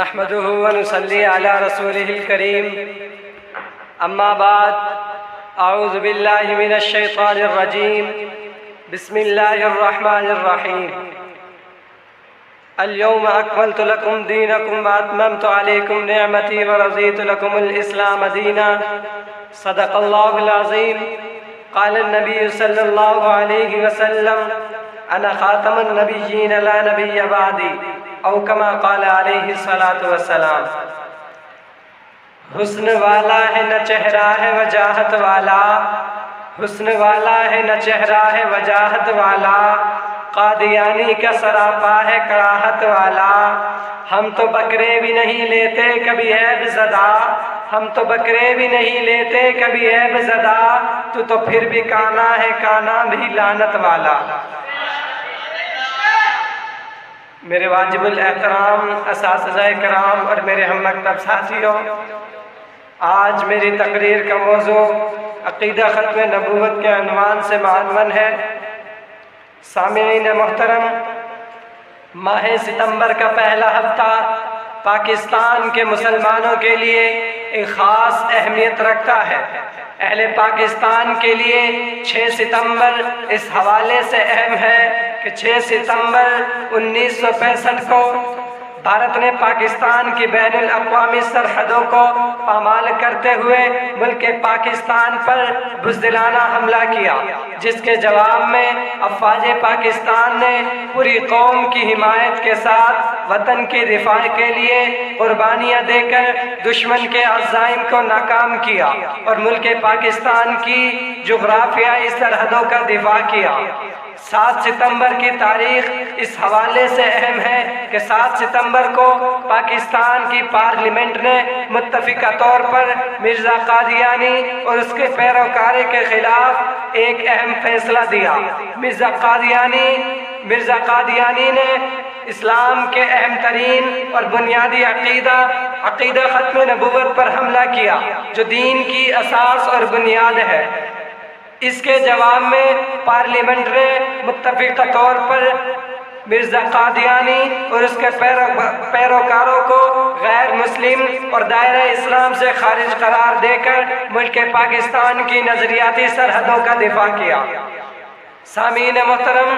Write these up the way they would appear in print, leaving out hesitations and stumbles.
نحمده ونصلي على رسوله الكريم اما بعد اعوذ باللہ من الشیطان الرجیم بسم اللہ الرحمن الرحیم اليوم اکملت لکم دینکم واتممت علیکم نعمتی ورضیت لکم الاسلام دینا صدق اللہ العظیم قال النبی صلی اللہ علیہ وسلم انا خاتم النبیین لا نبی بعدی او کما قال علیہ الصلاۃ والسلام۔ حسن والا ہے نہ چہرہ ہے وجاہت والا، حسن والا ہے نہ چہرہ ہے وجاہت والا، قادیانی کا سراپا ہے کراہت والا۔ ہم تو بکرے بھی نہیں لیتے کبھی عیب زدہ، ہم تو بکرے بھی نہیں لیتے کبھی عیب زدہ، تو پھر بھی کانا ہے کانا بھی لعنت والا۔ میرے واجب الاحترام اساتذہ کرام اور میرے ہم مکتب ساتھیوں، آج میری تقریر کا موضوع عقیدہ ختم نبوت کے عنوان سے معنون ہے۔ سامعین محترم، ماہ ستمبر کا پہلا ہفتہ پاکستان کے مسلمانوں کے لیے ایک خاص اہمیت رکھتا ہے۔ اہل پاکستان کے لیے 6 ستمبر اس حوالے سے اہم ہے کہ 6 ستمبر 1965 کو بھارت نے پاکستان کی بین الاقوامی سرحدوں کو پامال کرتے ہوئے ملک پاکستان پر بزدلانہ حملہ کیا، جس کے جواب میں افواج پاکستان نے پوری قوم کی حمایت کے ساتھ وطن کے دفاع کے لیے قربانیاں دے کر دشمن کے عزائم کو ناکام کیا اور ملک پاکستان کی جغرافیائی سرحدوں کا دفاع کیا۔ 7 ستمبر کی تاریخ اس حوالے سے اہم ہے کہ 7 ستمبر کو پاکستان کی پارلیمنٹ نے متفقہ طور پر مرزا قادیانی اور اس کے پیروکاروں کے خلاف ایک اہم فیصلہ دیا۔ مرزا قادیانی نے اسلام کے اہم ترین اور بنیادی عقیدہ ختم نبوت پر حملہ کیا، جو دین کی اساس اور بنیاد ہے۔ اس کے جواب میں پارلیمنٹ نے متفقہ طور پر مرزا قادیانی اور اس کے پیروکاروں کو غیر مسلم اور دائرہ اسلام سے خارج قرار دے کر ملک پاکستان کی نظریاتی سرحدوں کا دفاع کیا۔ سامعین محترم،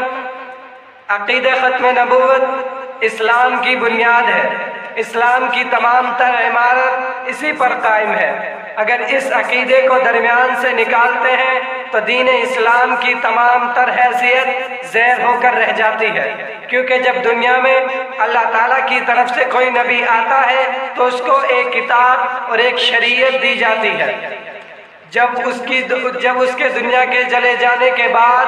عقیدہ ختم نبوت اسلام کی بنیاد ہے۔ اسلام کی تمام تر عمارت اسی پر قائم ہے۔ اگر اس عقیدے کو درمیان سے نکالتے ہیں تو دین اسلام کی تمام تر حیثیت زیر ہو کر رہ جاتی ہے، کیونکہ جب دنیا میں اللہ تعالیٰ کی طرف سے کوئی نبی آتا ہے تو اس کو ایک کتاب اور ایک شریعت دی جاتی ہے۔ جب اس کے دنیا کے چلے جانے کے بعد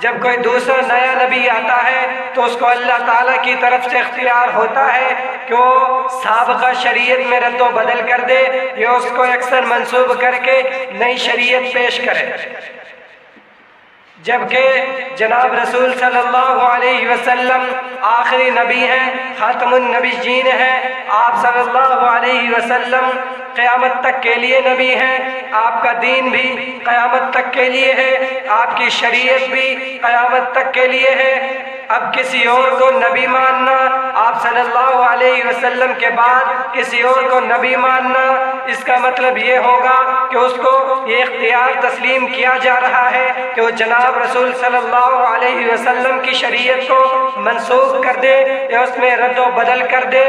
جب کوئی دوسرا نیا نبی آتا ہے تو اس کو اللہ تعالیٰ کی طرف سے اختیار ہوتا ہے کہ وہ سابقہ شریعت میں رد و بدل کر دے یا اس کو اکثر منسوب کر کے نئی شریعت پیش کرے۔ جبکہ جناب رسول صلی اللہ علیہ وسلم آخری نبی ہیں، خاتم النبیین ہیں۔ آپ صلی اللہ علیہ وسلم قیامت تک کے لیے نبی ہیں، آپ کا دین بھی قیامت تک کے لیے ہے، آپ کی شریعت بھی قیامت تک کے لیے ہے۔ اب کسی اور کو نبی ماننا، آپ صلی اللہ علیہ وسلم کے بعد کسی اور کو نبی ماننا، اس کا مطلب یہ ہوگا کہ اس کو یہ اختیار تسلیم کیا جا رہا ہے کہ وہ جناب رسول صلی اللہ علیہ وسلم کی شریعت کو منسوخ کر دے یا اس میں رد و بدل کر دے۔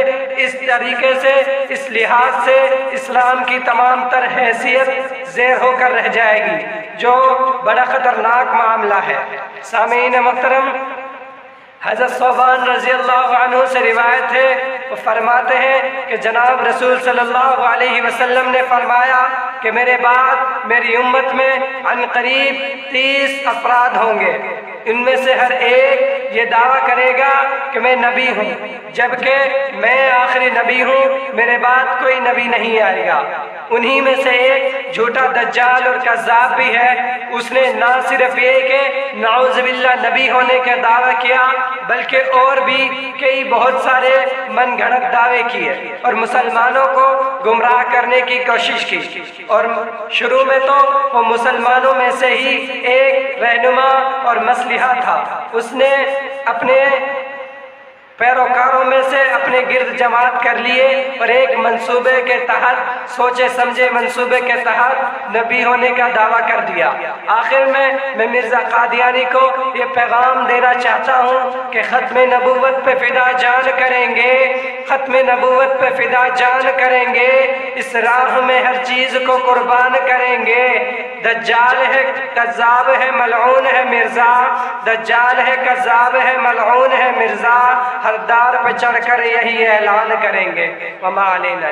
اس طریقے سے، اس لحاظ سے اسلام کی تمام تر حیثیت زیر ہو کر رہ جائے گی، جو بڑا خطرناک معاملہ ہے۔ سامعین محترم، حضرت ثوبان رضی اللہ عنہ سے روایت ہے، وہ فرماتے ہیں کہ جناب رسول صلی اللہ علیہ وسلم نے فرمایا کہ میرے بعد میری امت میں عن قریب 30 افراد ہوں گے، ان میں سے ہر ایک یہ دعویٰ کرے گا کہ میں نبی ہوں، جبکہ میں آخری نبی ہوں، میرے بعد کوئی نبی نہیں آئے گا۔ انہی میں سے ایک جھوٹا دجال اور کذاب بھی ہے، اس نے نہ صرف یہ کہ نعوذ باللہ نبی ہونے کا دعویٰ کیا، بلکہ اور بھی کئی بہت سارے من گھڑت دعوے کیے اور مسلمانوں کو گمراہ کرنے کی کوشش کی۔ اور شروع میں تو وہ مسلمانوں میں سے ہی ایک رہنما اور مصلحہ تھا، اس نے اپنے پیروکاروں میں سے اپنے گرد جماعت کر لیے اور ایک منصوبے کے تحت، سوچے سمجھے منصوبے کے تحت نبی ہونے کا دعویٰ کر دیا۔ آخر میں مرزا قادیانی کو یہ پیغام دینا چاہتا ہوں کہ ختم نبوت پہ فدا جان کریں گے، ختم نبوت پہ فدا جان کریں گے، اس راہ میں ہر چیز کو قربان کریں گے۔ دجال ہے، کذاب ہے، ملعون ہے مرزا، دجال ہے، کذاب ہے، ملعون ہے مرزا، ہر دار پہ چڑھ کر یہی اعلان کریں گے۔ وما علینا